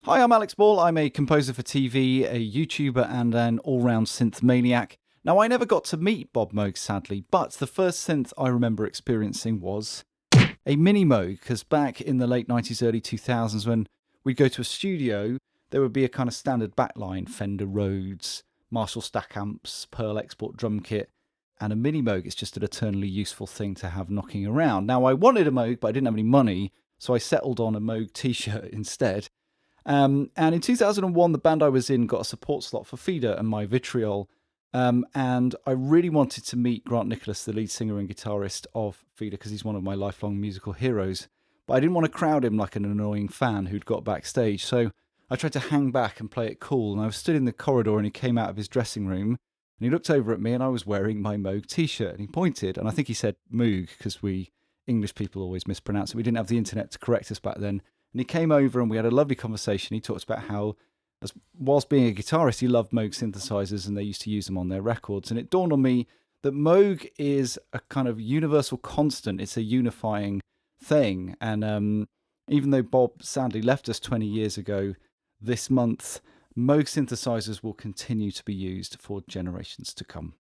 Hi, I'm Alex Ball. I'm a composer for TV, a YouTuber, and an all-round synth maniac. Now, I never got to meet Bob Moog, sadly, but the first synth I remember experiencing was a mini Moog, because back in the late 90s, early 2000s, when we'd go to a studio, there would be a kind of standard backline, Fender Rhodes, Marshall stack amps, Pearl export drum kit, and a mini Moog. It's just an eternally useful thing to have knocking around. Now, I wanted a Moog, but I didn't have any money, so I settled on a Moog T-shirt instead. And in 2001, the band I was in got a support slot for Feeder and My Vitriol. And I really wanted to meet Grant Nicholas, the lead singer and guitarist of Feeder, because he's one of my lifelong musical heroes. But I didn't want to crowd him like an annoying fan who'd got backstage. So I tried to hang back and play it cool. And I was stood in the corridor and he came out of his dressing room and he looked over at me and I was wearing my Moog T-shirt. And he pointed, and I think he said Moog, because we English people always mispronounce it. We didn't have the internet to correct us back then. And he came over and we had a lovely conversation. He talked about how, whilst being a guitarist, he loved Moog synthesizers and they used to use them on their records. And it dawned on me that Moog is a kind of universal constant. It's a unifying thing. And even though Bob sadly left us 20 years ago, this month, Moog synthesizers will continue to be used for generations to come.